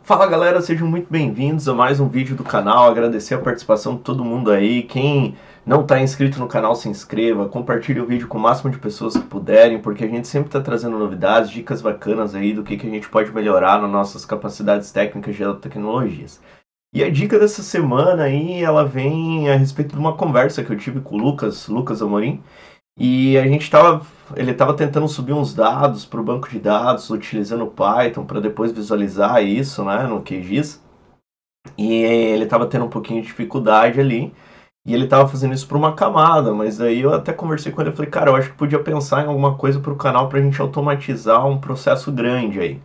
Fala galera, sejam muito bem-vindos a mais um vídeo do canal. Agradecer a participação de todo mundo aí. Quem não está inscrito no canal, se inscreva, compartilhe o vídeo com o máximo de pessoas que puderem, porque a gente sempre está trazendo novidades, dicas bacanas aí do que a gente pode melhorar nas nossas capacidades técnicas de tecnologias. E a dica dessa semana aí, ela vem a respeito de uma conversa que eu tive com o Lucas Amorim, e ele estava tentando subir uns dados para o banco de dados utilizando o Python para depois visualizar isso, né, no QGIS. E ele estava tendo um pouquinho de dificuldade ali. E ele estava fazendo isso para uma camada, mas aí eu até conversei com ele e falei, cara, eu acho que podia pensar em alguma coisa para o canal para a gente automatizar um processo grande aí.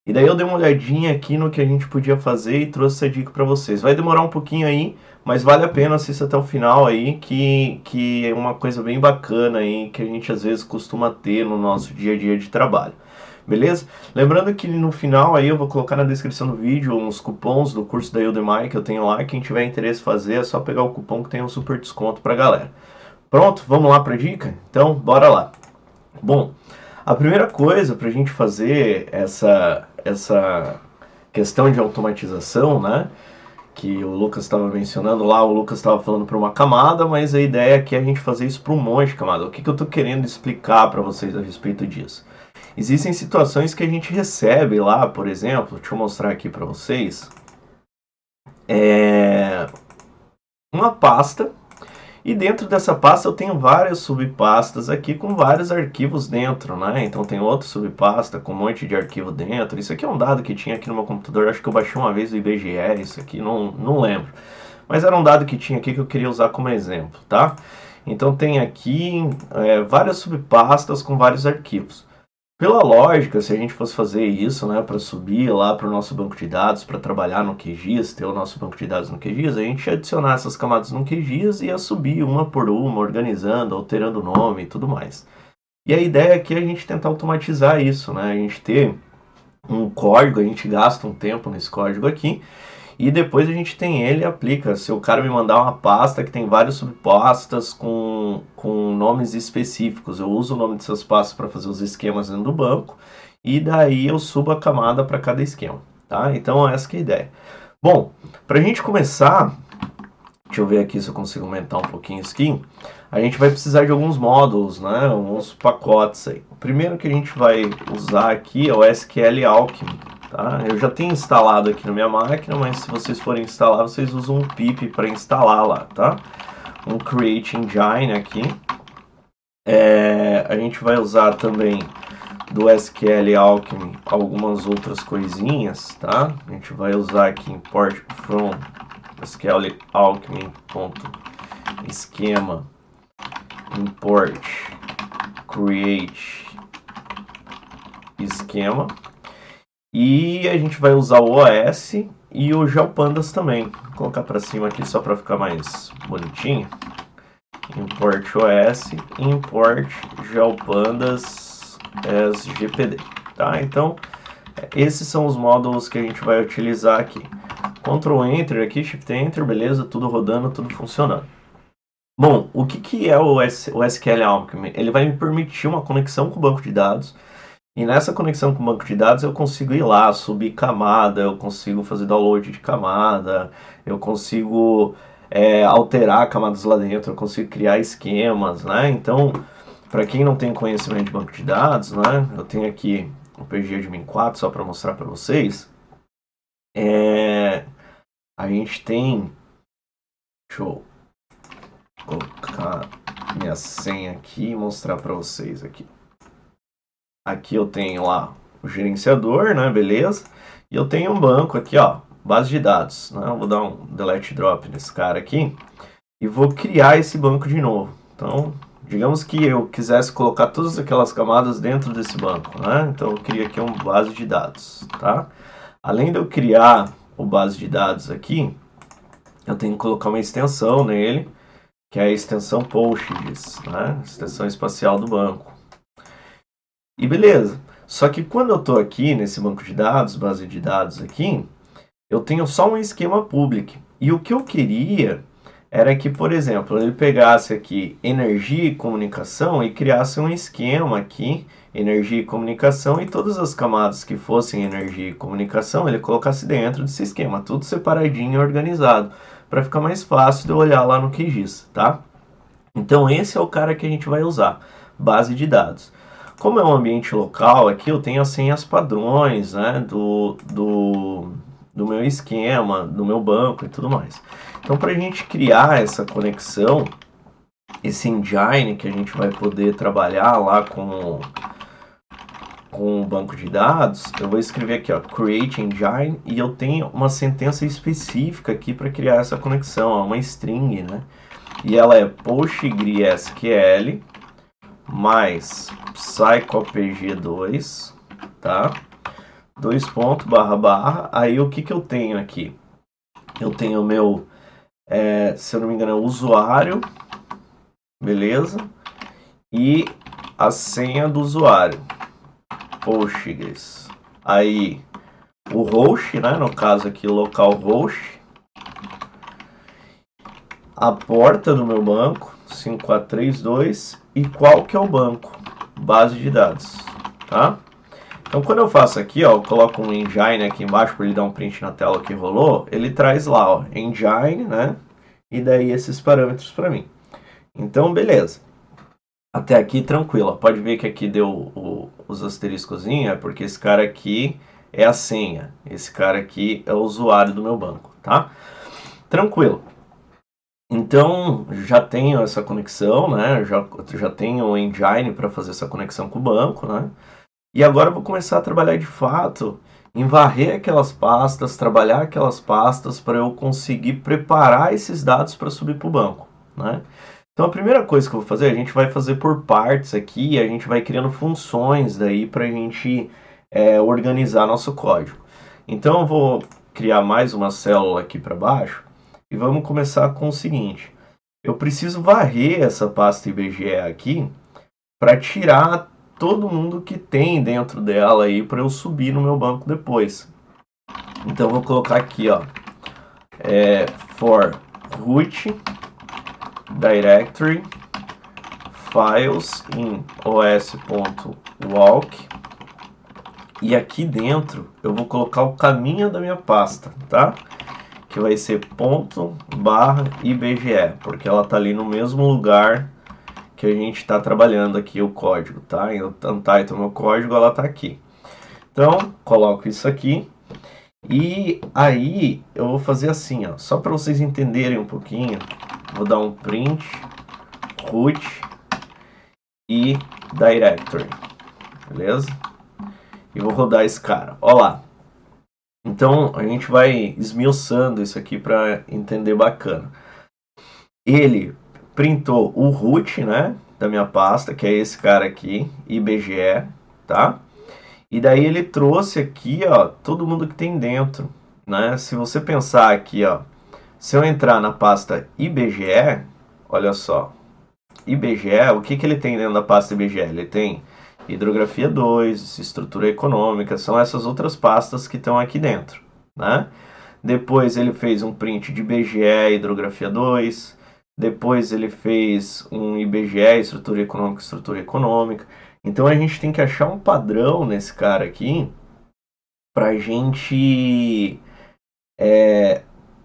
E daí eu dei uma olhadinha aqui no que a gente podia fazer e trouxe essa dica para vocês. Vai demorar um pouquinho aí, mas vale a pena assistir até o final aí, que é uma coisa bem bacana aí, que a gente às vezes costuma ter no nosso dia a dia de trabalho. Beleza? Lembrando que no final aí eu vou colocar na descrição do vídeo uns cupons do curso da Udemy que eu tenho lá. Quem tiver interesse em fazer é só pegar o cupom que tem um super desconto pra galera. Pronto? Vamos lá pra dica? Então, bora lá. Bom, a primeira coisa para a gente fazer essa questão de automatização, né, que o Lucas estava mencionando lá, o Lucas estava falando para uma camada, mas a ideia aqui é a gente fazer isso para um monte de camada. O que eu estou querendo explicar para vocês a respeito disso? Existem situações que a gente recebe lá, por exemplo, deixa eu mostrar aqui para vocês, uma pasta. E dentro dessa pasta eu tenho várias subpastas aqui com vários arquivos dentro, né? Então tem outra subpasta com um monte de arquivo dentro. Isso aqui é um dado que tinha aqui no meu computador, acho que eu baixei uma vez do IBGE, isso aqui, não lembro. Mas era um dado que tinha aqui que eu queria usar como exemplo, tá? Então tem aqui várias subpastas com vários arquivos. Pela lógica, se a gente fosse fazer isso, né, para subir lá para o nosso banco de dados, para trabalhar no QGIS, ter o nosso banco de dados no QGIS, a gente ia adicionar essas camadas no QGIS e ia subir uma por uma, organizando, alterando o nome e tudo mais. E a ideia aqui é a gente tentar automatizar isso, né, a gente ter um código, a gente gasta um tempo nesse código aqui, e depois a gente tem ele e aplica. Se o cara me mandar uma pasta que tem várias subpastas com nomes específicos, eu uso o nome dessas pastas para fazer os esquemas dentro do banco, e daí eu subo a camada para cada esquema, tá? Então essa que é a ideia. Bom, para a gente começar, deixa eu ver aqui se eu consigo aumentar um pouquinho isso aqui, a gente vai precisar de alguns módulos, né? Alguns pacotes aí. O primeiro que a gente vai usar aqui é o SQL Alchemy. Tá? Eu já tenho instalado aqui na minha máquina, mas se vocês forem instalar, vocês usam um pip para instalar lá, tá? Um Create Engine aqui. A gente vai usar também do SQL Alchemy algumas outras coisinhas, tá? A gente vai usar aqui import from SQL Alchemy.schema import create esquema. E a gente vai usar o OS e o GeoPandas também. Vou colocar para cima aqui só para ficar mais bonitinho. Import OS, import GeoPandas as GPD. Tá? Então, esses são os módulos que a gente vai utilizar aqui. Ctrl Enter aqui, Shift Enter, beleza? Tudo rodando, tudo funcionando. Bom, o que é o SQL Alchemy? Ele vai me permitir uma conexão com o banco de dados. E nessa conexão com o banco de dados eu consigo ir lá, subir camada, eu consigo fazer download de camada, eu consigo alterar camadas lá dentro, eu consigo criar esquemas, né? Então, para quem não tem conhecimento de banco de dados, né? Eu tenho aqui o PGAdmin 4 só para mostrar para vocês. A gente tem... Deixa eu colocar minha senha aqui e mostrar para vocês aqui. Aqui eu tenho lá o gerenciador, né, beleza? E eu tenho um banco aqui, ó, base de dados, né? Eu vou dar um delete drop nesse cara aqui e vou criar esse banco de novo. Então, digamos que eu quisesse colocar todas aquelas camadas dentro desse banco, né? Então eu crio aqui uma base de dados, tá? Além de eu criar o base de dados aqui, eu tenho que colocar uma extensão nele, que é a extensão PostGIS, né? Extensão espacial do banco. E beleza, só que quando eu estou aqui nesse banco de dados, base de dados aqui, eu tenho só um esquema public. E o que eu queria era que, por exemplo, ele pegasse aqui energia e comunicação e criasse um esquema aqui, energia e comunicação, e todas as camadas que fossem energia e comunicação, ele colocasse dentro desse esquema, tudo separadinho e organizado, para ficar mais fácil de eu olhar lá no QGIS, tá? Então esse é o cara que a gente vai usar, base de dados. Como é um ambiente local, aqui eu tenho as senhas padrões, né, do meu esquema, do meu banco e tudo mais. Então, para a gente criar essa conexão, esse engine que a gente vai poder trabalhar lá com o banco de dados, eu vou escrever aqui, ó, create engine, e eu tenho uma sentença específica aqui para criar essa conexão, ó, uma string, né? E ela é PostgreSQL mais psycopg2, tá? 2 pontos, barra, barra. Aí o que eu tenho aqui? Eu tenho o meu, se eu não me engano, é o usuário, beleza? E a senha do usuário, Postgres. Aí o host, né? No caso aqui, localhost. A porta do meu banco, 5432, e qual que é o banco? Base de dados, tá? Então, quando eu faço aqui, ó, eu coloco um engine aqui embaixo para ele dar um print na tela que rolou, ele traz lá, ó, engine, né? E daí esses parâmetros para mim. Então, beleza. Até aqui, tranquilo. Ó. Pode ver que aqui deu os asteriscozinhos, é porque esse cara aqui é a senha. Esse cara aqui é o usuário do meu banco, tá? Tranquilo. Então, já tenho essa conexão, né? Já tenho o engine para fazer essa conexão com o banco, né? E agora eu vou começar a trabalhar de fato em varrer aquelas pastas, trabalhar aquelas pastas para eu conseguir preparar esses dados para subir para o banco, né? Então, a primeira coisa que eu vou fazer, a gente vai fazer por partes aqui, e a gente vai criando funções daí para a gente organizar nosso código. Então, eu vou criar mais uma célula aqui para baixo, e vamos começar com o seguinte. Eu preciso varrer essa pasta IBGE aqui para tirar todo mundo que tem dentro dela aí para eu subir no meu banco depois. Então eu vou colocar aqui, ó, for root directory files in os.walk, e aqui dentro eu vou colocar o caminho da minha pasta, tá? Que vai ser ./IBGE, porque ela tá ali no mesmo lugar que a gente está trabalhando aqui o código, tá? Então, meu código, ela tá aqui. Então, coloco isso aqui. E aí, eu vou fazer assim, ó. Só para vocês entenderem um pouquinho, vou dar um print, root e directory. Beleza? E vou rodar esse cara. Ó lá. Então, a gente vai esmiuçando isso aqui para entender bacana. Ele printou o root, né, da minha pasta, que é esse cara aqui, IBGE, tá? E daí ele trouxe aqui, ó, todo mundo que tem dentro, né? Se você pensar aqui, ó, se eu entrar na pasta IBGE, olha só, IBGE, o que ele tem dentro da pasta IBGE? Ele tem hidrografia 2, estrutura econômica, são essas outras pastas que estão aqui dentro, né? Depois ele fez um print de IBGE, hidrografia 2, depois ele fez um IBGE, estrutura econômica. Então a gente tem que achar um padrão nesse cara aqui pra gente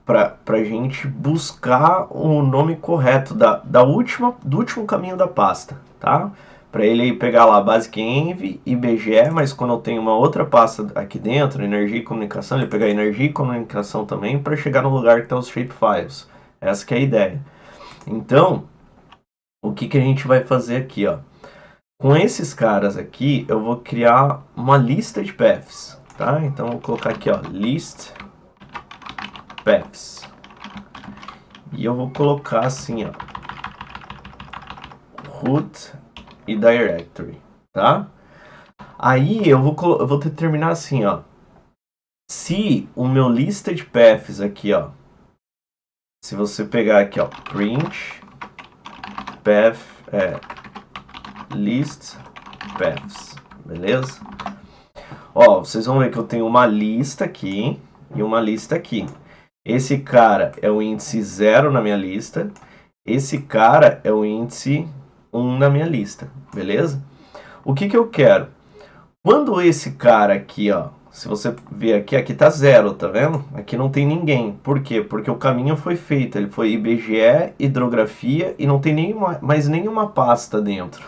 pra gente buscar o nome correto do último caminho da pasta, tá? Para ele pegar lá Basic Env, IBGE, mas quando eu tenho uma outra pasta aqui dentro, energia e comunicação, ele pegar energia e comunicação também para chegar no lugar que está os shapefiles. Essa que é a ideia. Então, o que a gente vai fazer aqui, ó? Com esses caras aqui, eu vou criar uma lista de paths, tá? Então, eu vou colocar aqui, ó, list paths. E eu vou colocar assim, ó, root e directory, tá? Aí eu vou determinar assim, ó, se o meu lista de paths aqui, ó, se você pegar aqui, ó, print path list paths, beleza? Ó, vocês vão ver que eu tenho uma lista aqui e uma lista aqui. Esse cara é o índice 0 na minha lista. Esse cara é o índice 1 na minha lista, beleza? O que que eu quero? Quando esse cara aqui, ó, se você ver aqui, aqui tá 0, tá vendo? Aqui não tem ninguém. Por quê? Porque o caminho foi feito. Ele foi IBGE, hidrografia e não tem mais nenhuma pasta dentro,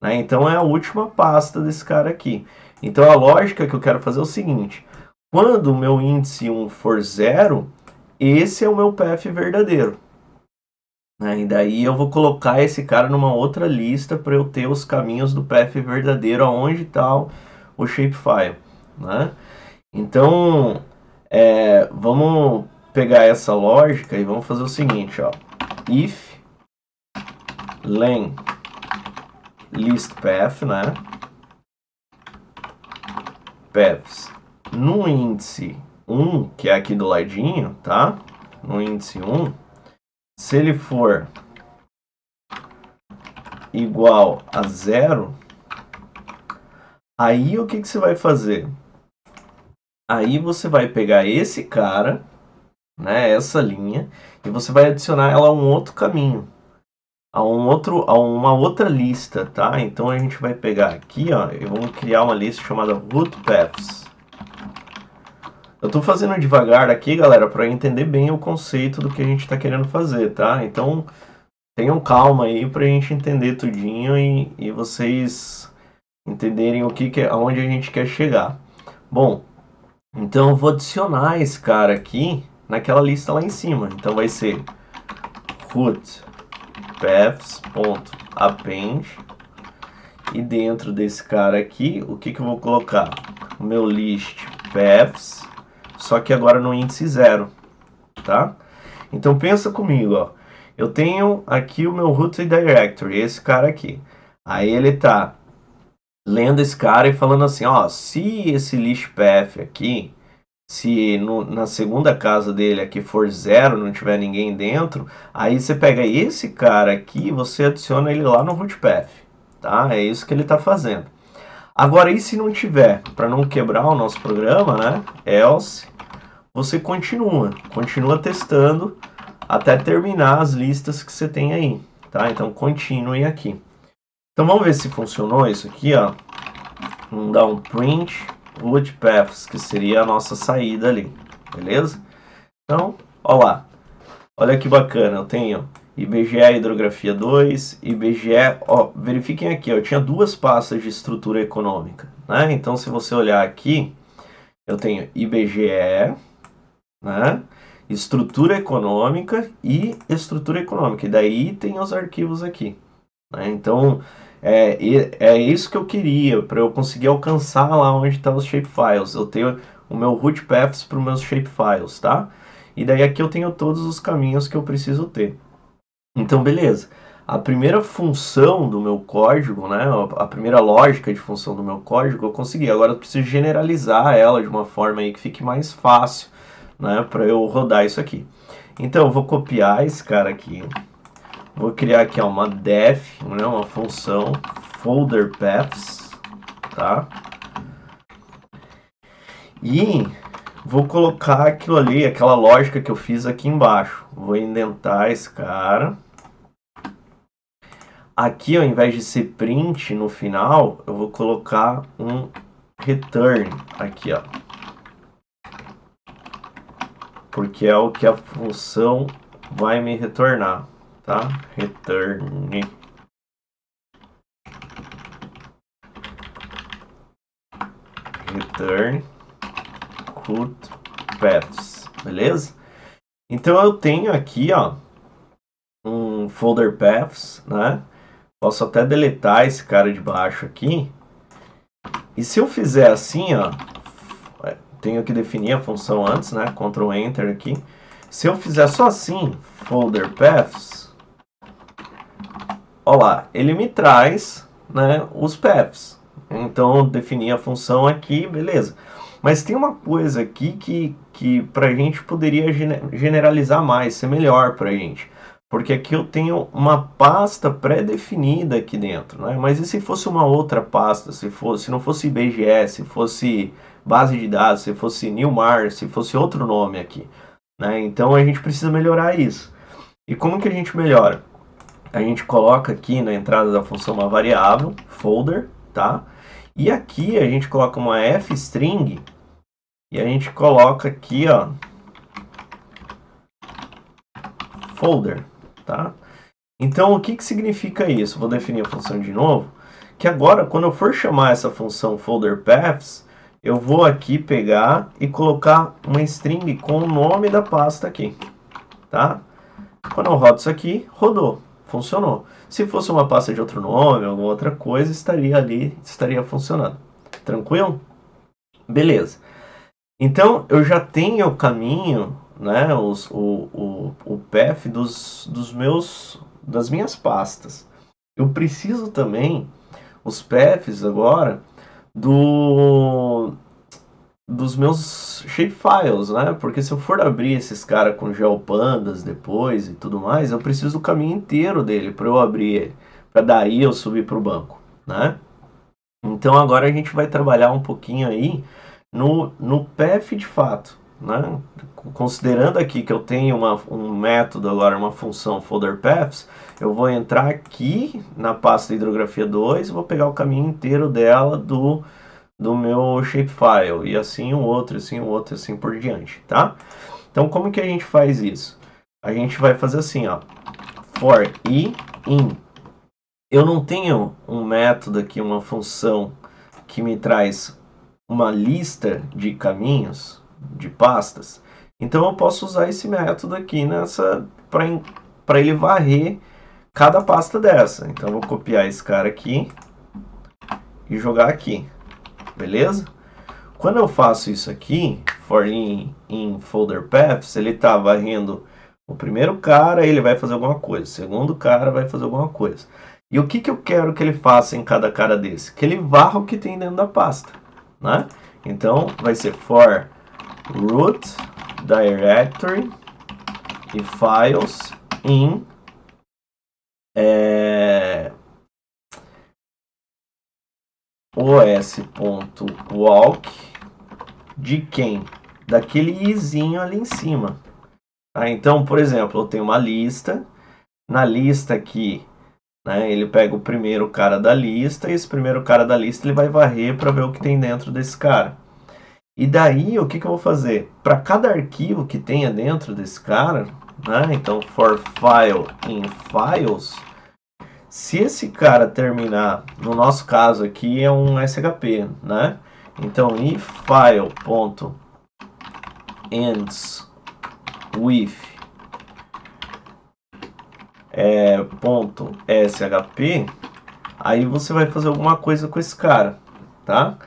né? Então é a última pasta desse cara aqui. Então a lógica que eu quero fazer é o seguinte. Quando o meu índice 1 for 0, esse é o meu path verdadeiro, né? E daí eu vou colocar esse cara numa outra lista para eu ter os caminhos do path verdadeiro aonde está o shapefile, né? Então, vamos pegar essa lógica e vamos fazer o seguinte, ó. If len list path, né? Paths no índice 1, que é aqui do ladinho, tá? No índice 1, se ele for igual a 0, aí o que você vai fazer? Aí você vai pegar esse cara, né, essa linha, e você vai adicionar ela a um outro caminho, a uma outra lista, tá? Então a gente vai pegar aqui, ó, e vamos criar uma lista chamada root paths. Eu tô fazendo devagar aqui, galera, para entender bem o conceito do que a gente está querendo fazer, tá? Então tenham calma aí para a gente entender tudinho e vocês entenderem aonde a gente quer chegar. Bom, então eu vou adicionar esse cara aqui naquela lista lá em cima. Então vai ser root paths.append, e dentro desse cara aqui, o que eu vou colocar? O meu list paths, só que agora no índice 0, tá? Então pensa comigo, ó. Eu tenho aqui o meu root directory, esse cara aqui. Aí ele tá lendo esse cara e falando assim, ó, se esse list path aqui, se na segunda casa dele aqui for 0, não tiver ninguém dentro, aí você pega esse cara aqui e você adiciona ele lá no root path, tá? É isso que ele tá fazendo. Agora, e se não tiver? Para não quebrar o nosso programa, né? Else, você continua testando até terminar as listas que você tem aí, tá? Então, continue aqui. Então, vamos ver se funcionou isso aqui, ó. Vamos dar um print root paths, que seria a nossa saída ali, beleza? Então, ó lá. Olha que bacana, eu tenho IBGE Hidrografia 2, IBGE, ó, verifiquem aqui, ó, eu tinha duas pastas de estrutura econômica, né? Então, se você olhar aqui, eu tenho IBGE, né? Estrutura econômica e estrutura econômica, e daí tem os arquivos aqui, né? Então, é isso que eu queria, para eu conseguir alcançar lá onde estão os shapefiles. Eu tenho o meu root paths para os meus shapefiles, tá? E daí aqui eu tenho todos os caminhos que eu preciso ter. Então, beleza. A primeira função do meu código, né, a primeira lógica de função do meu código, eu consegui. Agora eu preciso generalizar ela de uma forma aí que fique mais fácil, né, para eu rodar isso aqui. Então, eu vou copiar esse cara aqui. Vou criar aqui uma def, né, uma função folder paths, tá? E vou colocar aquilo ali, aquela lógica que eu fiz aqui embaixo. Vou indentar esse cara. Aqui, ao invés de ser print no final, eu vou colocar um return aqui, ó. Porque é o que a função vai me retornar, tá? Return. Return root paths, beleza? Então eu tenho aqui, ó, um folder paths, né? Posso até deletar esse cara de baixo aqui. E se eu fizer assim, ó, tenho que definir a função antes, né? Ctrl Enter aqui. Se eu fizer só assim, folder paths, ó lá, ele me traz, né, os paths. Então, eu defini a função aqui, beleza. Mas tem uma coisa aqui que pra gente poderia generalizar mais, ser melhor pra gente. Porque aqui eu tenho uma pasta pré-definida aqui dentro, né? Mas e se fosse uma outra pasta? Se não fosse IBGE, se fosse base de dados, se fosse Newmar, se fosse outro nome aqui? né? Então a gente precisa melhorar isso. E como que a gente melhora? A gente coloca aqui na entrada da função uma variável, folder, tá? E aqui a gente coloca uma fstring e a gente coloca aqui, ó, folder, tá? Então, o que que significa isso? Vou definir a função de novo. Que agora, quando eu for chamar essa função folderPaths, eu vou aqui pegar e colocar uma string com o nome da pasta aqui, tá? Quando eu rodo isso aqui, rodou, funcionou. Se fosse uma pasta de outro nome, alguma outra coisa, estaria ali, estaria funcionando. Tranquilo? Beleza. Então, eu já tenho o caminho, né, o path das minhas pastas. Eu preciso também os paths agora dos meus shapefiles, né? Porque se eu for abrir esses caras com GeoPandas depois e tudo mais, eu preciso do caminho inteiro dele para eu abrir ele, para daí eu subir para o banco, né? Então agora a gente vai trabalhar um pouquinho aí no path de fato, né? Considerando aqui que eu tenho um método agora, uma função folderPaths, eu vou entrar aqui na pasta hidrografia 2 e vou pegar o caminho inteiro dela do meu shapefile, e assim o outro, assim o outro, assim por diante, tá? Então como que a gente faz isso? A gente vai fazer assim, ó, for i in. Eu não tenho um método aqui, uma função que me traz uma lista de caminhos, de pastas, então eu posso usar esse método aqui para ele varrer cada pasta dessa. Então eu vou copiar esse cara aqui e jogar aqui, beleza? Quando eu faço isso aqui, for in folder paths, ele está varrendo o primeiro cara, ele vai fazer alguma coisa, o segundo cara vai fazer alguma coisa. E o que que eu quero que ele faça em cada cara desse? Que ele varra o que tem dentro da pasta, né? Então vai ser for root directory e files in os.walk de quem? Daquele izinho ali em cima. Tá? Então, por exemplo, eu tenho uma lista. Na lista aqui, né, ele pega o primeiro cara da lista, e esse primeiro cara da lista ele vai varrer para ver o que tem dentro desse cara. E daí, o que eu vou fazer? Para cada arquivo que tenha dentro desse cara, né, então for file in files, se esse cara terminar, no nosso caso aqui é um SHP, né? Então, if file.ends with .shp, aí você vai fazer alguma coisa com esse cara, tá?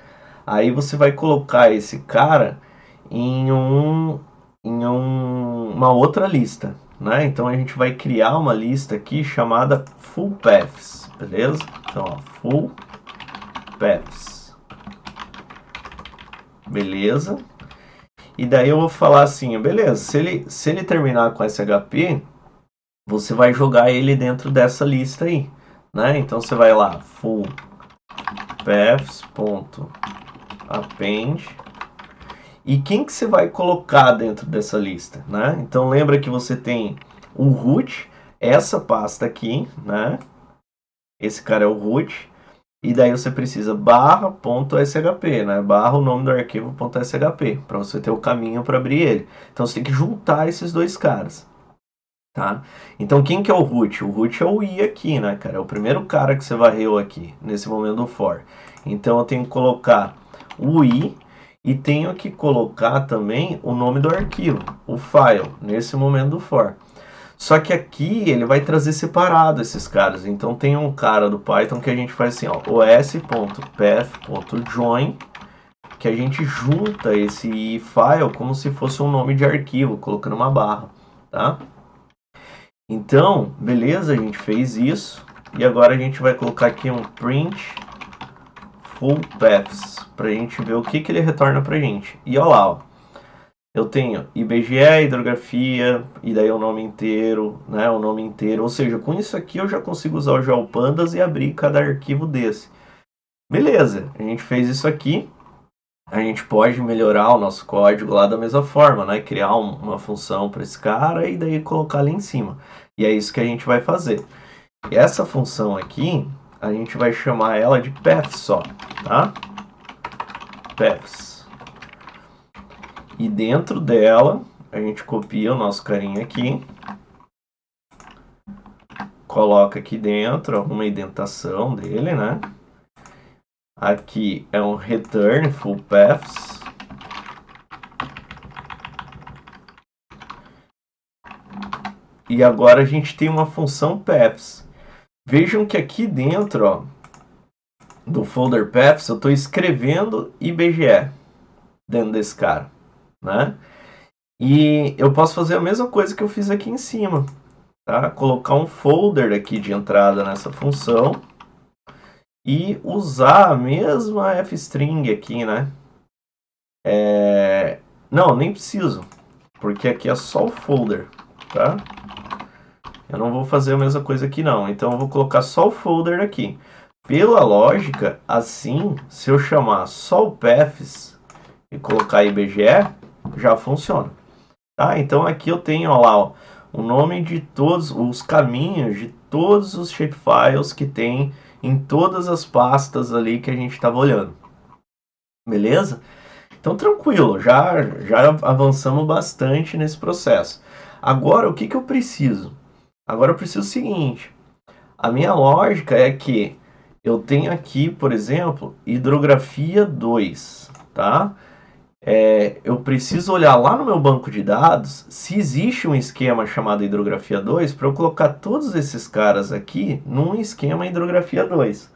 Aí você vai colocar esse cara em uma outra lista, né? Então a gente vai criar uma lista aqui chamada full paths, beleza? Então, ó, full paths, beleza? E daí eu vou falar assim, beleza? Se ele terminar com SHP, você vai jogar ele dentro dessa lista aí, né? Então você vai lá, full paths.append, e quem que você vai colocar dentro dessa lista, né? Então lembra que você tem o root, essa pasta aqui, né? Esse cara é o root, e daí você precisa barra.shp, né? Barra o nome do arquivo .shp, para você ter o caminho para abrir ele. Então você tem que juntar esses dois caras. Tá? Então quem que é o root? O root é o i aqui, né, cara? É o primeiro cara que você varreu aqui, nesse momento do for. Então eu tenho que colocar o i e tenho que colocar também o nome do arquivo, o file, nesse momento do for. Só que aqui ele vai trazer separado esses caras. Então tem um cara do Python que a gente faz assim, ó, os.path.join, que a gente junta esse file como se fosse um nome de arquivo, colocando uma barra, tá? Então, beleza, a gente fez isso. E agora a gente vai colocar aqui um print full paths, para a gente ver o que ele retorna para a gente. E olha lá, ó, eu tenho IBGE, hidrografia, e daí o nome inteiro, né, o nome inteiro. Ou seja, com isso aqui eu já consigo usar o GeoPandas e abrir cada arquivo desse. Beleza, a gente fez isso aqui. a gente pode melhorar o nosso código lá da mesma forma, né? Criar uma função para esse cara e daí colocar ali em cima. E é isso que a gente vai fazer. E essa função aqui, a gente vai chamar ela de path só, tá? Paths. E dentro dela, a gente copia o nosso carinha aqui, coloca aqui dentro uma indentação dele, né? Aqui é um return full paths. E agora a gente tem uma função paths. Vejam que aqui dentro, ó, do folder paths, eu estou escrevendo IBGE dentro desse cara, né? E eu posso fazer a mesma coisa que eu fiz aqui em cima, tá? Colocar um folder aqui de entrada nessa função e usar a mesma fstring aqui, né? Não, nem preciso, porque aqui é só o folder, tá? Eu não vou fazer a mesma coisa aqui não, então eu vou colocar só o folder aqui. Pela lógica, assim, se eu chamar só o paths e colocar IBGE, já funciona. Tá? Então aqui eu tenho, ó lá, ó, o nome de todos os caminhos de todos os shapefiles que tem em todas as pastas ali que a gente estava olhando. Beleza? Então tranquilo, já avançamos bastante nesse processo. Agora o que eu preciso? Agora eu preciso o seguinte, a minha lógica é que eu tenho aqui, por exemplo, hidrografia 2, tá? Eu preciso olhar lá no meu banco de dados se existe um esquema chamado hidrografia 2 para eu colocar todos esses caras aqui num esquema hidrografia 2.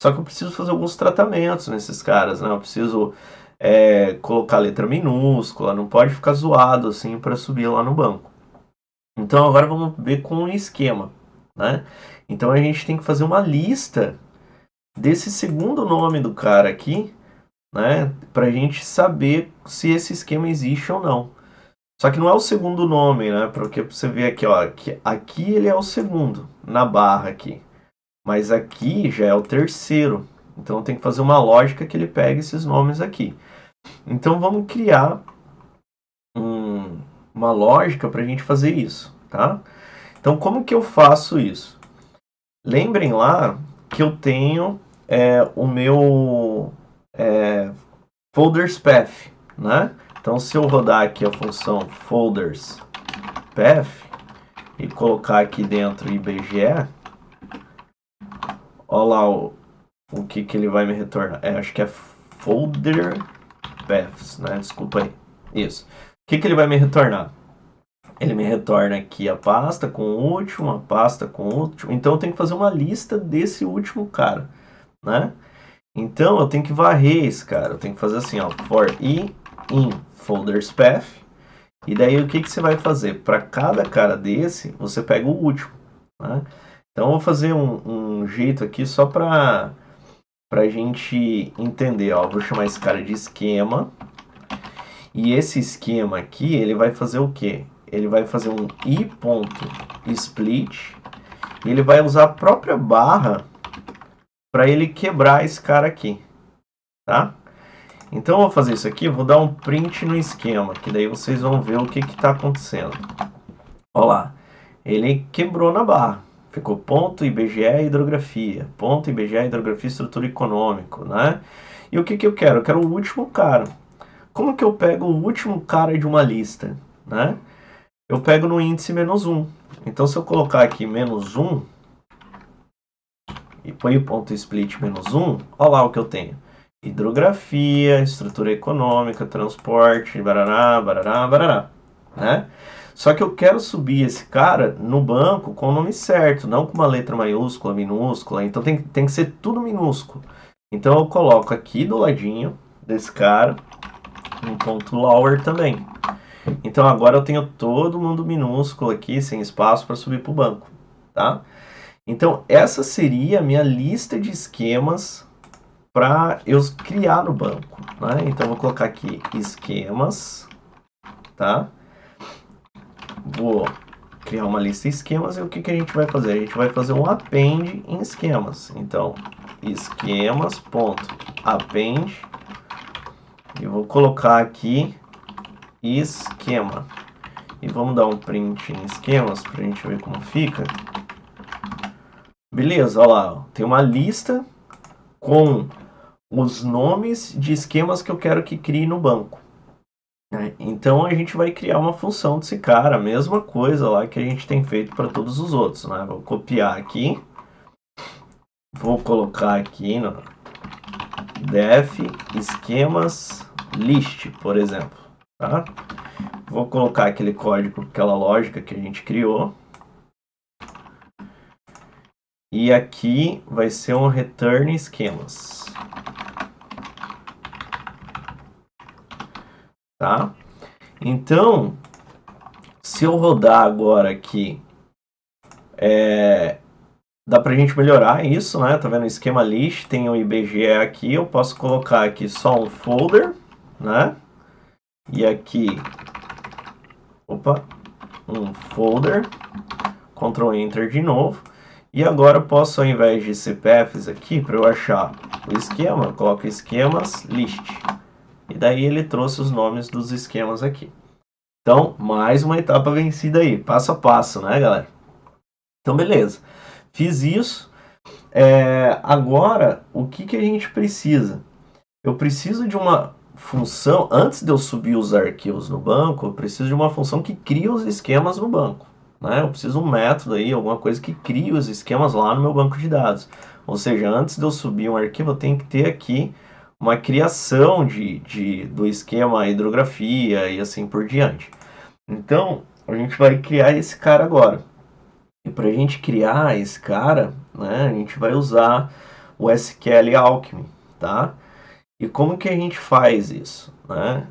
Só que eu preciso fazer alguns tratamentos nesses caras, né? Eu preciso colocar letra minúscula, não pode ficar zoado assim para subir lá no banco. Então agora vamos ver com o esquema, né? Então a gente tem que fazer uma lista desse segundo nome do cara aqui, né, para a gente saber se esse esquema existe ou não. Só que não é o segundo nome, né? Porque você vê aqui, ó, aqui ele é o segundo na barra aqui, mas aqui já é o terceiro. Então tem que fazer uma lógica que ele pegue esses nomes aqui. Então vamos criar uma lógica para a gente fazer isso, tá? Então como que eu faço isso? Lembrem lá que eu tenho o meu folders path, né? Então se eu rodar aqui a função folders path e colocar aqui dentro IBGE, olha lá o que ele vai me retornar. Acho que é folder paths, né? Desculpa aí. Isso. O que ele vai me retornar? Ele me retorna aqui a pasta com o último, a pasta com o último. Então eu tenho que fazer uma lista desse último cara, né? Então eu tenho que varrer esse cara. Eu tenho que fazer assim, ó, for i in folders path. E daí o que você vai fazer? Para cada cara desse, você pega o último, né? Então eu vou fazer um jeito aqui só para a gente entender, ó. Eu vou chamar esse cara de esquema. E esse esquema aqui, ele vai fazer o quê? Ele vai fazer um i.split e ele vai usar a própria barra para ele quebrar esse cara aqui, tá? Então eu vou fazer isso aqui, eu vou dar um print no esquema, que daí vocês vão ver o que está acontecendo. Olha lá, ele quebrou na barra, ficou ponto IBGE hidrografia, ponto IBGE hidrografia estrutura econômico, né? E o que eu quero? Eu quero o último cara. Como que eu pego o último cara de uma lista, né? Eu pego no índice -1. Então, se eu colocar aqui -1 e põe o ponto split -1, olha lá o que eu tenho. Hidrografia, estrutura econômica, transporte, barará, barará, barará, né? Só que eu quero subir esse cara no banco com o nome certo, não com uma letra maiúscula, minúscula. Então, tem que ser tudo minúsculo. Então, eu coloco aqui do ladinho desse cara um ponto lower também. Então agora eu tenho todo mundo minúsculo aqui, sem espaço para subir para o banco, tá? Então essa seria a minha lista de esquemas para eu criar no banco, né? Então eu vou colocar aqui esquemas, tá? Vou criar uma lista de esquemas e o que a gente vai fazer? A gente vai fazer um append em esquemas. Então esquemas.append E vou colocar aqui esquema. E vamos dar um print em esquemas para a gente ver como fica. Beleza, olha lá. Ó. Tem uma lista com os nomes de esquemas que eu quero que crie no banco. Então a gente vai criar uma função desse cara, a mesma coisa lá que a gente tem feito para todos os outros. Né? Vou copiar aqui. Vou colocar aqui no def esquemas list, por exemplo. Tá? Vou colocar aquele código, aquela lógica que a gente criou. E aqui vai ser um return esquemas. Tá? Então, se eu rodar agora aqui, dá pra gente melhorar isso, né? Tá vendo? O esquema list, tem o IBGE aqui, eu posso colocar aqui só um folder, né? E aqui, um folder, Ctrl Enter de novo. E agora eu posso, ao invés de CPFs aqui, para eu achar o esquema, eu coloco esquemas list. E daí ele trouxe os nomes dos esquemas aqui. Então, mais uma etapa vencida aí, passo a passo, né, galera? Então, beleza. Fiz isso. Agora, o que a gente precisa? Eu preciso de uma função, antes de eu subir os arquivos no banco, eu preciso de uma função que cria os esquemas no banco. Né? Eu preciso de um método aí, alguma coisa que crie os esquemas lá no meu banco de dados. Ou seja, antes de eu subir um arquivo, eu tenho que ter aqui uma criação do esquema hidrografia e assim por diante. Então, a gente vai criar esse cara agora. E para a gente criar esse cara, né, a gente vai usar o SQL Alchemy, tá? E como que a gente faz isso? Né?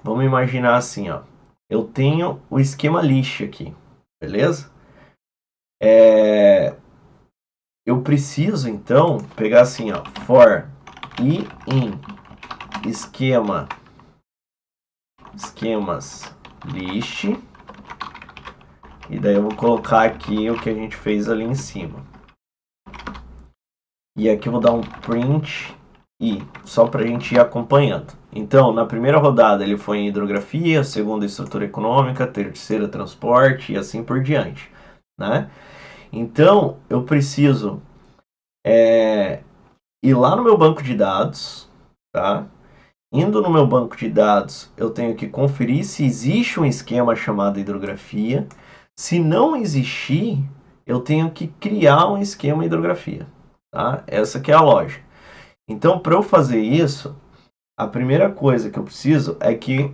Vamos imaginar assim, ó. Eu tenho o esquema list aqui, beleza? Eu preciso, então, pegar assim, ó, for i in esquemas list, e daí eu vou colocar aqui o que a gente fez ali em cima. E aqui eu vou dar um print i, só para a gente ir acompanhando. Então, na primeira rodada ele foi em hidrografia, segunda estrutura econômica, terceira transporte e assim por diante, né? Então, eu preciso ir lá no meu banco de dados, tá? Indo no meu banco de dados, eu tenho que conferir se existe um esquema chamado hidrografia. Se não existir, eu tenho que criar um esquema hidrografia, tá? Essa que é a lógica. Então, para eu fazer isso, a primeira coisa que eu preciso é que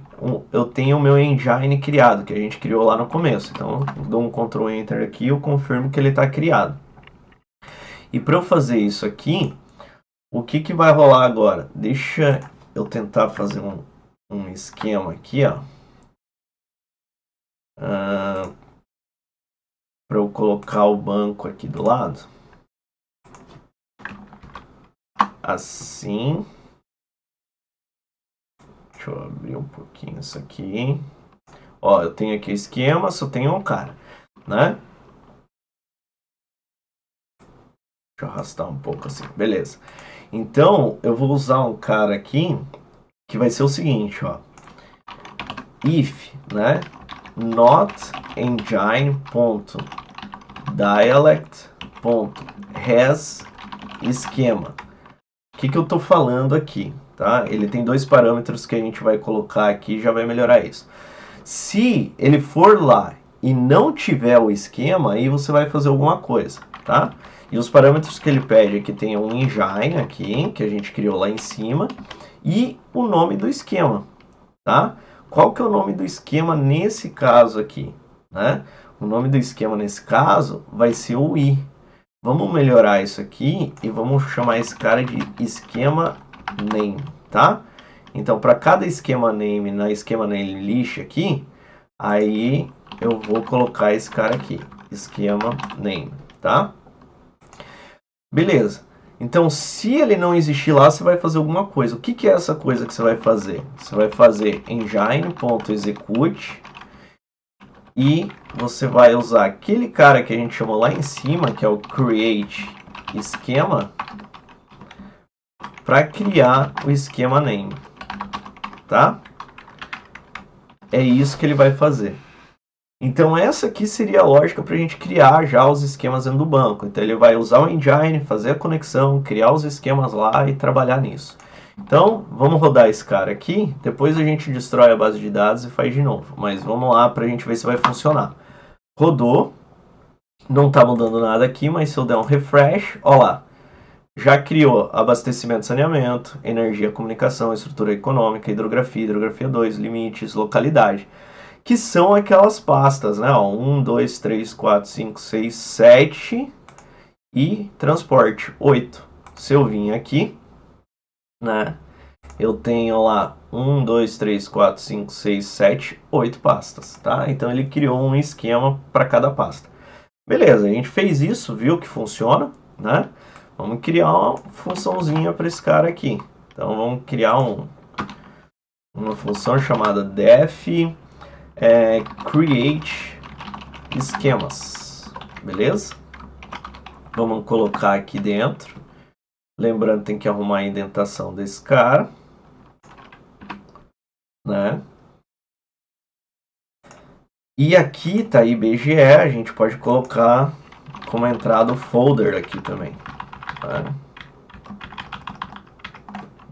eu tenha o meu engine criado, que a gente criou lá no começo. Então, eu dou um Ctrl Enter aqui e eu confirmo que ele está criado. E para eu fazer isso aqui, o que vai rolar agora? Deixa eu tentar fazer um esquema aqui, ó. Para eu colocar o banco aqui do lado. Assim. Deixa eu abrir um pouquinho isso aqui. Ó, eu tenho aqui o esquema, só tenho um cara, né? Deixa eu arrastar um pouco assim, beleza. Então, eu vou usar um cara aqui que vai ser o seguinte, ó. If, né? Not engine.dialect.has esquema. O que eu tô falando aqui, tá? Ele tem dois parâmetros que a gente vai colocar aqui e já vai melhorar isso. Se ele for lá e não tiver o esquema, aí você vai fazer alguma coisa, tá? E os parâmetros que ele pede é que tenha um engine aqui, que a gente criou lá em cima, e o nome do esquema, tá? Qual que é o nome do esquema nesse caso aqui, né? O nome do esquema nesse caso vai ser o i. Vamos melhorar isso aqui e vamos chamar esse cara de esquema name, tá? Então, para cada esquema name na esquema name list aqui, aí eu vou colocar esse cara aqui, esquema name, tá? Beleza. Então, se ele não existir lá, você vai fazer alguma coisa. O que é essa coisa que você vai fazer? Você vai fazer engine.execute e você vai usar aquele cara que a gente chamou lá em cima, que é o create esquema, para criar o esquema name, tá? É isso que ele vai fazer. Então essa aqui seria a lógica para a gente criar já os esquemas dentro do banco. Então ele vai usar o engine, fazer a conexão, criar os esquemas lá e trabalhar nisso. Então vamos rodar esse cara aqui, depois a gente destrói a base de dados e faz de novo. Mas vamos lá para a gente ver se vai funcionar. Rodou, não está mudando nada aqui, mas se eu der um refresh, ó lá. Já criou abastecimento e saneamento, energia, comunicação, estrutura econômica, hidrografia 2, limites, localidade. Que são aquelas pastas, né? 1, 2, 3, 4, 5, 6, 7 e transporte, 8. Se eu vim aqui, né? Eu tenho lá 1, 2, 3, 4, 5, 6, 7, 8 pastas, tá? Então ele criou um esquema para cada pasta. Beleza, a gente fez isso, viu que funciona, né? Vamos criar uma funçãozinha para esse cara aqui. Então vamos criar uma função chamada def create esquemas, beleza? Vamos colocar aqui dentro. Lembrando, tem que arrumar a indentação desse cara, né? E aqui tá IBGE, a gente pode colocar como entrada o folder aqui também, tá?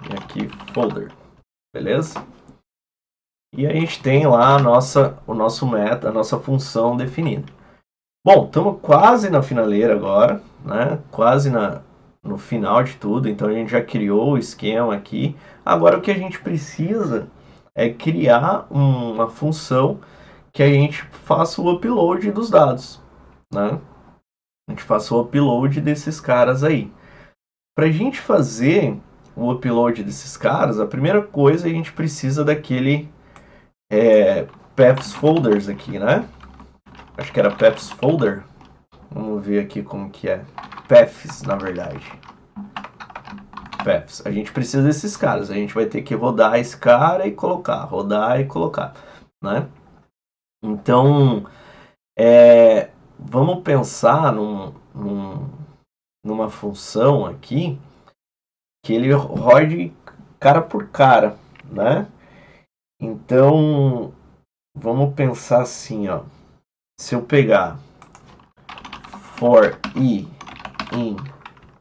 E aqui folder, beleza? E a gente tem lá o nosso meta, a nossa função definida. Bom, estamos quase na finaleira agora, né? Quase no final de tudo, então a gente já criou o esquema aqui. Agora o que a gente precisa é criar uma função que a gente faça o upload dos dados, né? A gente faça o upload desses caras aí. Para a gente fazer o upload desses caras, a primeira coisa a gente precisa daquele paths folders aqui, né? Acho que era paths folder. Vamos ver aqui como que é. Paths, na verdade. Paths. A gente precisa desses caras. A gente vai ter que rodar esse cara e colocar. Rodar e colocar, né? Então, vamos pensar numa função aqui que ele rode cara por cara, né? Então, vamos pensar assim, ó. Se eu pegar for i in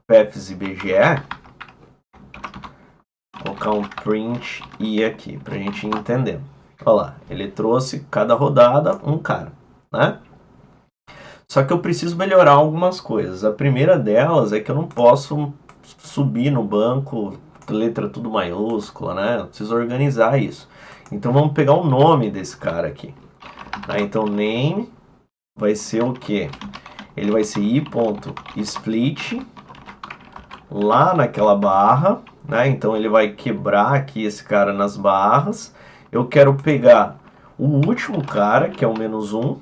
paths IBGE, colocar um print i aqui pra gente entender. Olha lá, ele trouxe cada rodada um cara, né? Só que eu preciso melhorar algumas coisas. A primeira delas é que eu não posso subir no banco, letra tudo maiúscula, né? Eu preciso organizar isso. Então vamos pegar o nome desse cara aqui. Tá? Então name vai ser o quê? Ele vai ser i.split lá naquela barra, né? Então ele vai quebrar aqui esse cara nas barras. Eu quero pegar o último cara, que é o -1,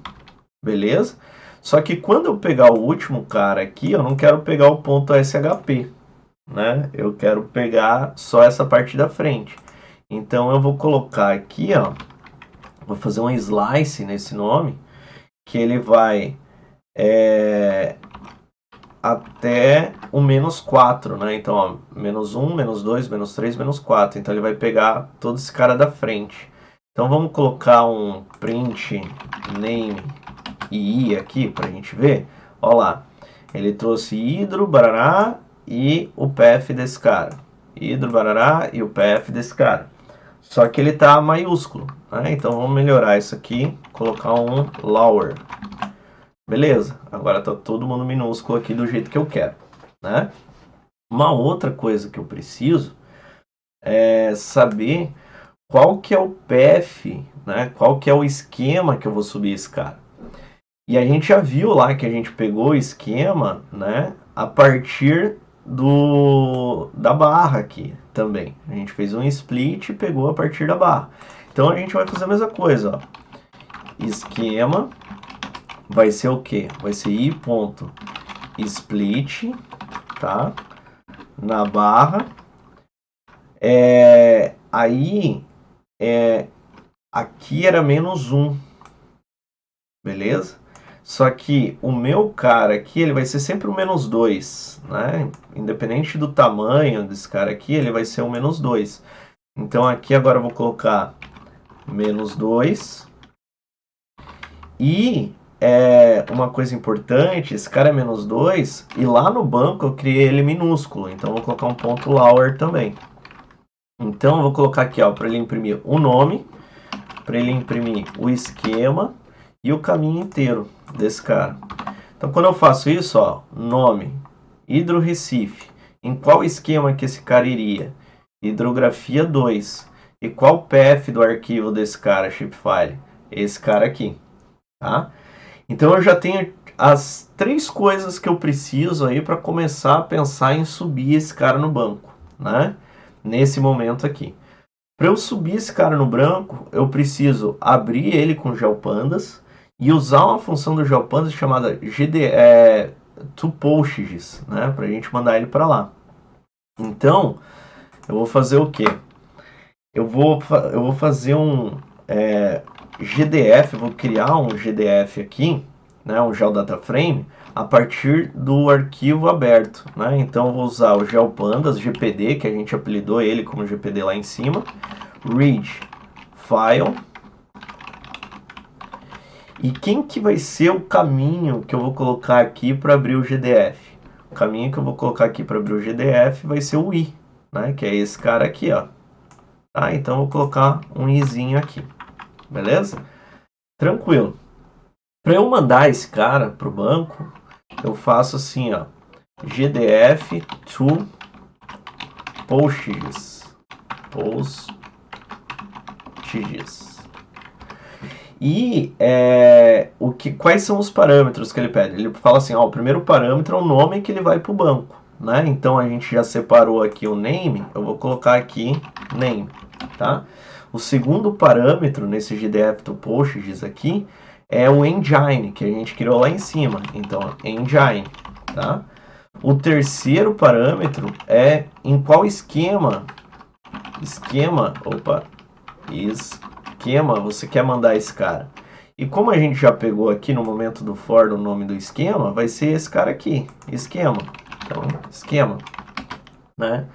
beleza? Só que quando eu pegar o último cara aqui, eu não quero pegar o ponto .shp, né? Eu quero pegar só essa parte da frente. Então eu vou colocar aqui, ó, vou fazer um slice nesse nome, que ele vai até o -4, né? Então, ó, -1, -2, -3, -4. Então ele vai pegar todo esse cara da frente. Então vamos colocar um print name e i aqui pra gente ver. Ó lá, ele trouxe hidro, barará e o path desse cara. Hidro, barará e o path desse cara. Só que ele tá maiúsculo, né? Então vamos melhorar isso aqui, colocar um lower. Beleza, agora tá todo mundo minúsculo aqui do jeito que eu quero, né? Uma outra coisa que eu preciso é saber qual que é o path, né? Qual que é o esquema que eu vou subir esse cara. E a gente já viu lá que a gente pegou o esquema, né? A partir da barra aqui também. A gente fez um split e pegou a partir da barra. Então a gente vai fazer a mesma coisa, ó. Esquema vai ser o quê? Vai ser i.split, tá? Na barra. Aí, aqui era -1, beleza? Só que o meu cara aqui, ele vai ser sempre o -2, né? Independente do tamanho desse cara aqui, ele vai ser o -2. Então aqui agora eu vou colocar -2. E uma coisa importante, esse cara é -2 e lá no banco eu criei ele minúsculo, então eu vou colocar um ponto lower também. Então eu vou colocar aqui, ó, para ele imprimir o nome, para ele imprimir o esquema e o caminho inteiro desse cara. Então quando eu faço isso, ó, nome, Hidro Recife, em qual esquema que esse cara iria? Hidrografia 2. E qual path do arquivo desse cara, shapefile? Esse cara aqui, tá? Então eu já tenho as 3 coisas que eu preciso aí para começar a pensar em subir esse cara no banco, né? Nesse momento aqui. Para eu subir esse cara no branco, eu preciso abrir ele com GeoPandas e usar uma função do GeoPandas chamada toPosts, né? Para a gente mandar ele para lá. Então, eu vou fazer o quê? Eu vou fazer um GDF, vou criar um GDF aqui, né, um GeoDataFrame, a partir do arquivo aberto, né? Então eu vou usar o GeoPandas GPD, que a gente apelidou ele como GPD lá em cima, read file. E quem que vai ser o caminho que eu vou colocar aqui para abrir o GDF? O caminho que eu vou colocar aqui para abrir o GDF vai ser o i, né, que é esse cara aqui, ó. Tá? Então eu vou colocar um izinho aqui. Beleza? Tranquilo. Para eu mandar esse cara para o banco, eu faço assim, ó, GDF to posts. E quais são os parâmetros que ele pede? Ele fala assim, ó, o primeiro parâmetro é o nome que ele vai para o banco, né? Então a gente já separou aqui o name, eu vou colocar aqui name, tá? O segundo parâmetro nesse GDF to posts aqui é o engine, que a gente criou lá em cima. Então, engine, tá? O terceiro parâmetro é em qual esquema você quer mandar esse cara. E como a gente já pegou aqui no momento do for o nome do esquema, vai ser esse cara aqui, esquema. Então, esquema, né?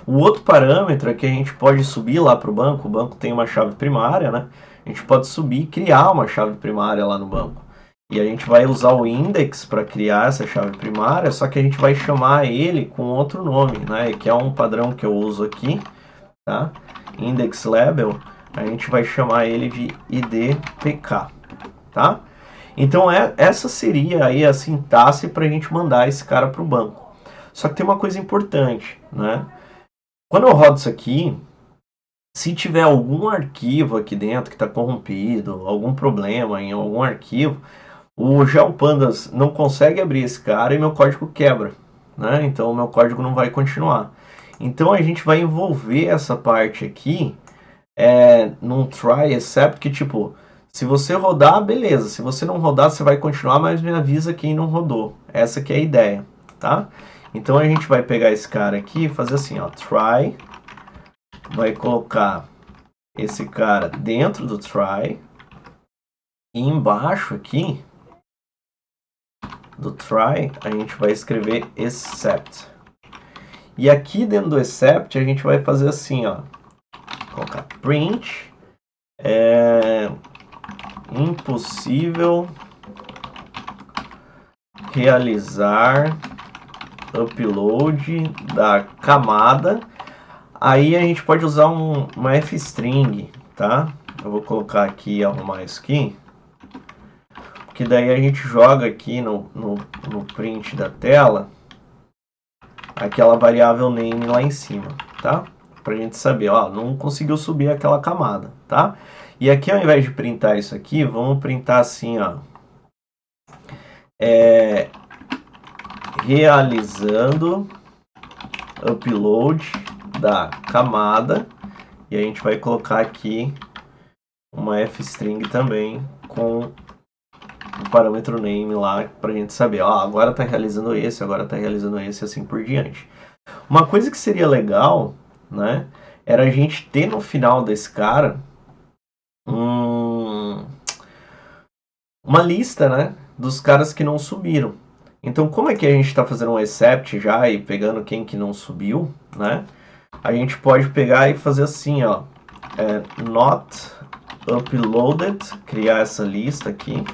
O outro parâmetro é que a gente pode subir lá para o banco tem uma chave primária, né? A gente pode subir e criar uma chave primária lá no banco. E a gente vai usar o index para criar essa chave primária, só que a gente vai chamar ele com outro nome, né? Que é um padrão que eu uso aqui, tá? Index label, a gente vai chamar ele de idpk, tá? Então essa seria aí a sintaxe para a gente mandar esse cara para o banco. Só que tem uma coisa importante, né? Quando eu rodo isso aqui, se tiver algum arquivo aqui dentro que está corrompido, algum problema em algum arquivo, o GeoPandas não consegue abrir esse cara e meu código quebra, né? Então o meu código não vai continuar. Então a gente vai envolver essa parte aqui num try except, que tipo, se você rodar, beleza. Se você não rodar, você vai continuar, mas me avisa quem não rodou. Essa que é a ideia, tá? Então a gente vai pegar esse cara aqui e fazer assim, ó, try, vai colocar esse cara dentro do try, e embaixo aqui do try a gente vai escrever except. E aqui dentro do except a gente vai fazer assim, ó, colocar print impossível realizar upload da camada. Aí a gente pode usar uma f-string, tá? Eu vou colocar aqui, arrumar isso aqui, que daí a gente joga aqui no print da tela aquela variável name lá em cima, tá? Pra gente saber, ó, não conseguiu subir aquela camada, tá? E aqui, ao invés de printar isso aqui, vamos printar assim, ó, realizando upload da camada, e a gente vai colocar aqui uma f-string também com o parâmetro name lá pra gente saber, ó, agora tá realizando esse, agora tá realizando esse, assim por diante. Uma coisa que seria legal, né, era a gente ter no final desse cara uma lista, né, dos caras que não subiram. Então, como é que a gente está fazendo um except já e pegando quem que não subiu, né? A gente pode pegar e fazer assim, ó, not uploaded, criar essa lista aqui.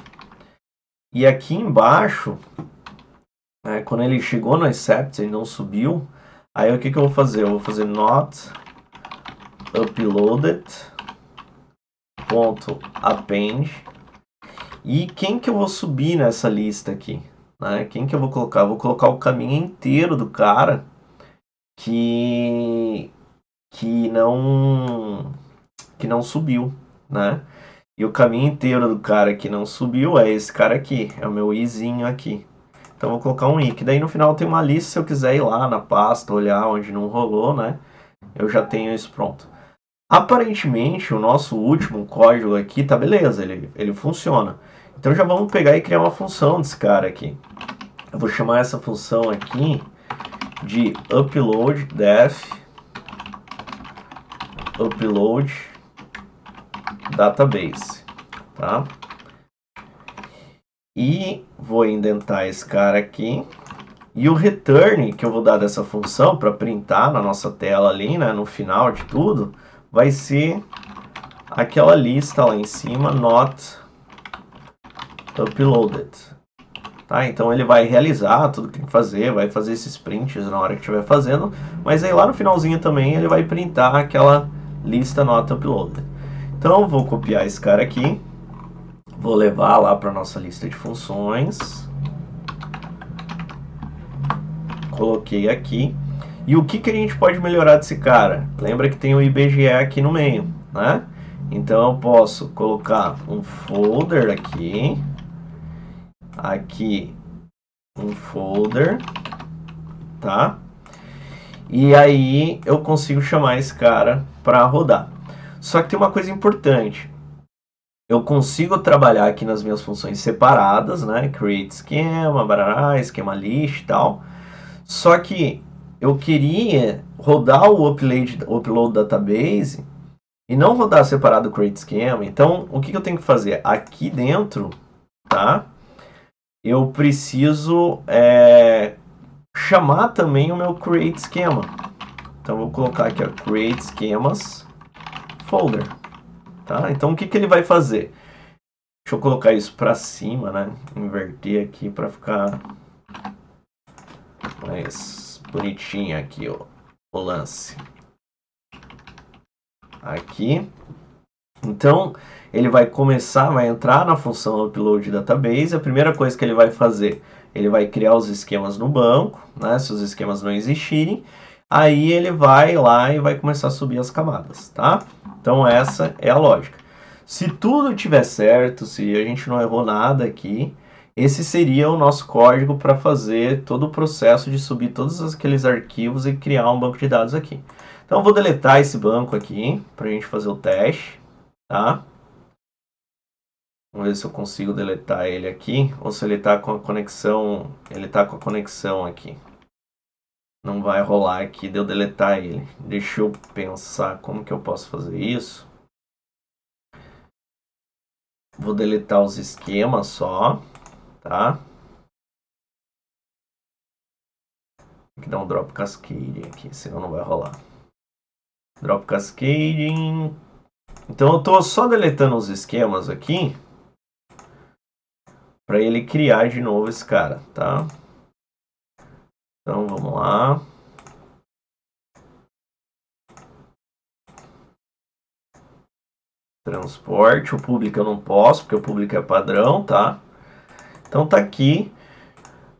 E aqui embaixo, quando ele chegou no except e não subiu, aí o que eu vou fazer? Eu vou fazer not uploaded ponto append. E quem que eu vou subir nessa lista aqui? Né? Quem que eu vou colocar? Eu vou colocar o caminho inteiro do cara que não subiu, né? E o caminho inteiro do cara que não subiu é esse cara aqui, é o meu izinho aqui. Então eu vou colocar um i, que daí no final tem uma lista, se eu quiser ir lá na pasta, olhar onde não rolou, né? Eu já tenho isso pronto. Aparentemente, o nosso último código aqui tá beleza, ele funciona. Então já vamos pegar e criar uma função desse cara aqui. Eu vou chamar essa função aqui de upload def upload database, tá? E vou indentar esse cara aqui. E o return que eu vou dar dessa função para printar na nossa tela ali, né, no final de tudo, vai ser aquela lista lá em cima, not uploaded. Tá? Então ele vai realizar tudo que tem que fazer, vai fazer esses prints na hora que estiver fazendo, mas aí lá no finalzinho também ele vai printar aquela lista not uploaded. Então vou copiar esse cara aqui, vou levar lá para nossa lista de funções, coloquei aqui. E o que a gente pode melhorar desse cara? Lembra que tem o IBGE aqui no meio, né? Então eu posso colocar um folder aqui um folder, tá? E aí eu consigo chamar esse cara para rodar. Só que tem uma coisa importante. Eu consigo trabalhar aqui nas minhas funções separadas, né? Create esquema, barará, esquema list e tal. Só que eu queria rodar o upload database e não rodar separado o create schema. Então, o que eu tenho que fazer? Aqui dentro, tá? Eu preciso chamar também o meu create schema. Então, eu vou colocar aqui, ó, create schemas folder. Tá? Então, o que ele vai fazer? Deixa eu colocar isso para cima, né? Inverter aqui para ficar mais bonitinho aqui, ó, o lance. Aqui. Então, ele vai começar, vai entrar na função upload database. A primeira coisa que ele vai fazer, ele vai criar os esquemas no banco, né? Se os esquemas não existirem, aí ele vai lá e vai começar a subir as camadas, tá? Então, essa é a lógica. Se tudo estiver certo, se a gente não errou nada aqui, esse seria o nosso código para fazer todo o processo de subir todos aqueles arquivos e criar um banco de dados aqui. Então, eu vou deletar esse banco aqui para a gente fazer o teste, tá? Vamos ver se eu consigo deletar ele aqui, ou se ele está com a conexão, aqui. Não vai rolar aqui de eu deletar ele. Deixa eu pensar como que eu posso fazer isso. Vou deletar os esquemas só, tá? Tem que dar um drop cascade aqui, senão não vai rolar. Drop cascading. Então eu estou só deletando os esquemas aqui para ele criar de novo esse cara, tá? Então vamos lá. Transporte, o público eu não posso, porque o público é padrão, tá? Então tá aqui.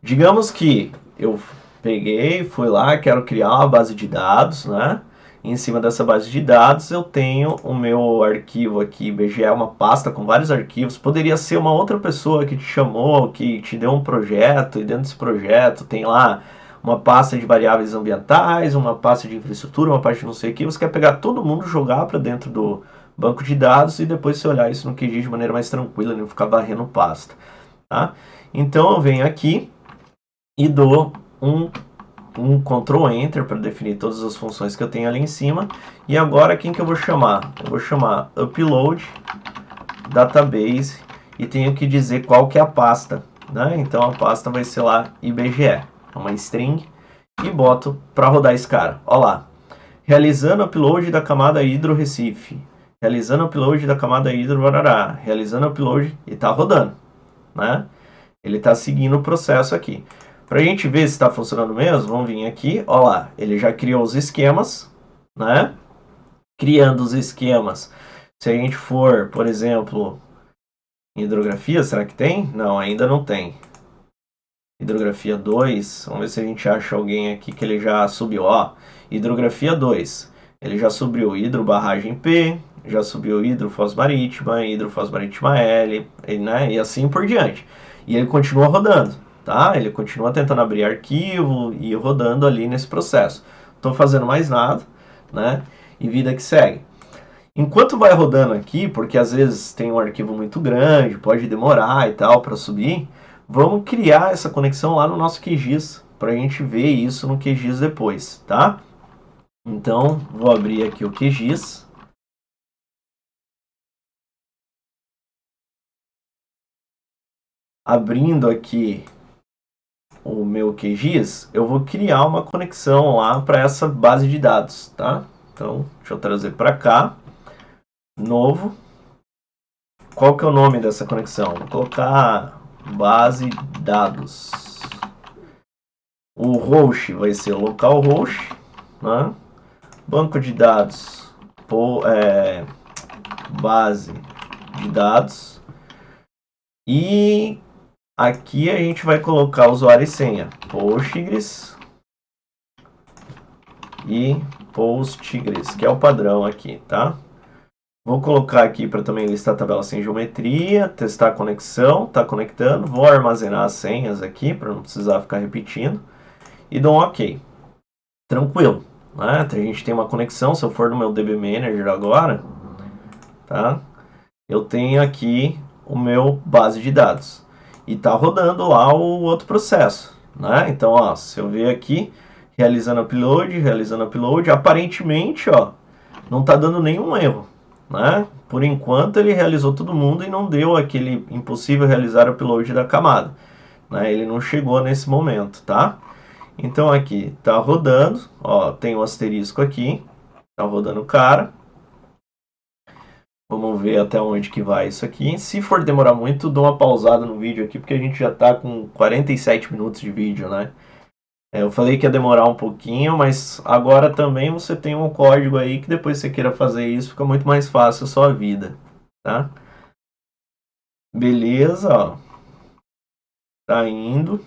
Digamos que eu peguei, fui lá, quero criar uma base de dados, né? E em cima dessa base de dados eu tenho o meu arquivo aqui, BGE é uma pasta com vários arquivos. Poderia ser uma outra pessoa que te chamou, que te deu um projeto, e dentro desse projeto tem lá uma pasta de variáveis ambientais, uma pasta de infraestrutura, uma pasta de não sei o que. Você quer pegar todo mundo, jogar para dentro do banco de dados e depois você olhar isso no QGIS de maneira mais tranquila, não ficar varrendo pasta, tá? Então eu venho aqui e dou um Ctrl Enter para definir todas as funções que eu tenho ali em cima. E agora quem que eu vou chamar? Eu vou chamar upload database e tenho que dizer qual que é a pasta né? Então a pasta vai ser lá IBGE, é uma string, e boto para rodar esse cara. Ó lá, realizando upload da camada Hidro Recife, realizando upload da camada Hidro Barará, realizando upload, e tá rodando, né? Ele tá seguindo o processo aqui. Para a gente ver se está funcionando mesmo, vamos vir aqui, ó lá, ele já criou os esquemas, né? Criando os esquemas. Se a gente for, por exemplo, hidrografia, será que tem? Não, ainda não tem. Hidrografia 2, vamos ver se a gente acha alguém aqui que ele já subiu. Ó, hidrografia 2, ele já subiu hidrobarragem P, já subiu hidrofoz marítima L, né? E assim por diante. E ele continua rodando, tá? Ele continua tentando abrir arquivo e rodando ali nesse processo. Não estou fazendo mais nada, né? E vida que segue. Enquanto vai rodando aqui, porque às vezes tem um arquivo muito grande, pode demorar e tal para subir, vamos criar essa conexão lá no nosso QGIS, para a gente ver isso no QGIS depois, tá? Então, vou abrir aqui o QGIS. Abrindo aqui o meu QGIS, eu vou criar uma conexão lá para essa base de dados, tá? Então, deixa eu trazer para cá. Novo. Qual que é o nome dessa conexão? Vou colocar base dados. O host vai ser o localhost, né? Banco de dados, base de dados. E aqui a gente vai colocar usuário e senha. Postgres e Postgres, que é o padrão aqui, tá? Vou colocar aqui para também listar a tabela sem geometria, testar a conexão, tá conectando. Vou armazenar as senhas aqui para não precisar ficar repetindo. E dou um OK. Tranquilo, né? A gente tem uma conexão, se eu for no meu DB Manager agora, tá? Eu tenho aqui o meu base de dados. E tá rodando lá o outro processo, né? Então, ó, se eu ver aqui, realizando upload, aparentemente, ó, não tá dando nenhum erro, né? Por enquanto ele realizou todo mundo e não deu aquele impossível realizar upload da camada, né? Ele não chegou nesse momento, tá? Então aqui tá rodando, ó, tem um asterisco aqui, tá rodando o cara. Vamos ver até onde que vai isso aqui. Se for demorar muito, dou uma pausada no vídeo aqui, porque a gente já tá com 47 minutos de vídeo, né? Eu falei que ia demorar um pouquinho, mas agora também você tem um código aí que depois você queira fazer isso, fica muito mais fácil a sua vida, tá? Beleza, ó. Tá indo.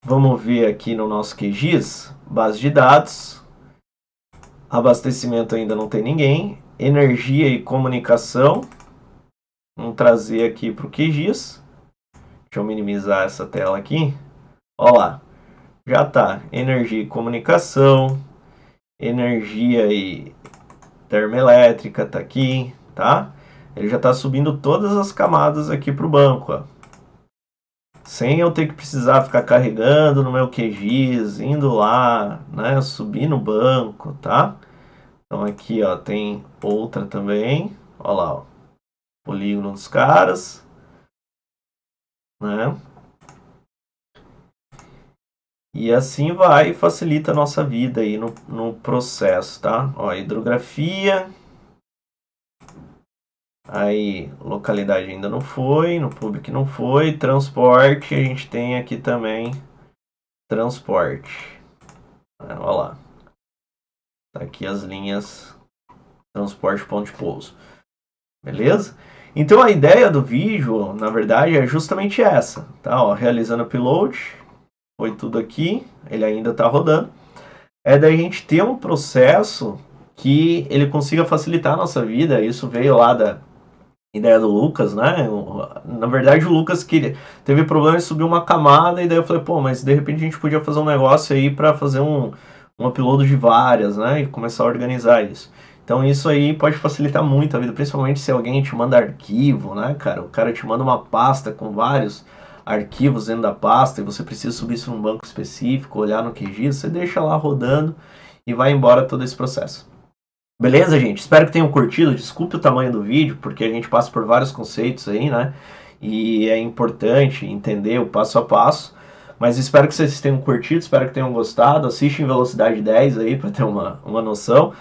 Vamos ver aqui no nosso QGIS, base de dados. Abastecimento ainda não tem ninguém. Energia e comunicação. Vamos trazer aqui para o QGIS. Deixa eu minimizar essa tela aqui. Olha lá. Já está. Energia e comunicação. Energia e termoelétrica está aqui, tá? Ele já está subindo todas as camadas aqui para o banco, ó. Sem eu ter que precisar ficar carregando no meu QGIS, indo lá, né? Subir no banco, tá? Então aqui, ó, tem outra também. Olha lá, ó. Polígono dos caras, né? E assim vai e facilita a nossa vida aí no processo, tá? Ó, hidrografia. Aí, localidade ainda não foi, no public não foi. Transporte, a gente tem aqui também transporte. Olha lá. Tá aqui as linhas transporte ponto de pouso. Beleza? Então a ideia do vídeo, na verdade, é justamente essa, tá? Ó, realizando upload, foi tudo aqui, ele ainda está rodando. É da gente ter um processo que ele consiga facilitar a nossa vida. Isso veio lá da ideia do Lucas, né? Na verdade, o Lucas teve problema em subir uma camada, e daí eu falei, pô, mas de repente a gente podia fazer um negócio aí para fazer um upload de várias, né? E começar a organizar isso. Então isso aí pode facilitar muito a vida, principalmente se alguém te manda arquivo, né, cara? O cara te manda uma pasta com vários arquivos dentro da pasta e você precisa subir isso num banco específico, olhar no QGIS, você deixa lá rodando e vai embora todo esse processo. Beleza, gente? Espero que tenham curtido. Desculpe o tamanho do vídeo, porque a gente passa por vários conceitos aí, né? e é importante entender o passo a passo. Mas espero que vocês tenham curtido, espero que tenham gostado. Assiste em velocidade 10 aí para ter uma noção.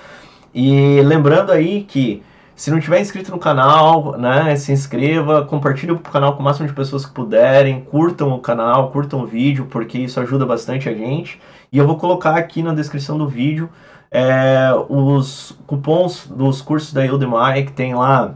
E lembrando aí que se não tiver inscrito no canal, né, se inscreva, compartilhe o canal com o máximo de pessoas que puderem, curtam o canal, curtam o vídeo, porque isso ajuda bastante a gente. E eu vou colocar aqui na descrição do vídeo os cupons dos cursos da Udemy, que tem lá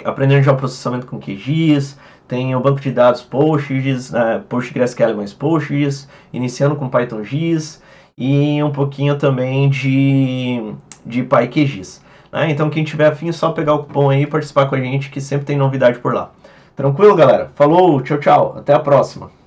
aprendendo já o processamento com QGIS, tem o banco de dados Postgres, PostgreSQL mais Postgres, iniciando com Python GIS e um pouquinho também de PyQGIS. Então quem tiver afim é só pegar o cupom aí e participar com a gente, que sempre tem novidade por lá. Tranquilo, galera? Falou, tchau, tchau, até a próxima.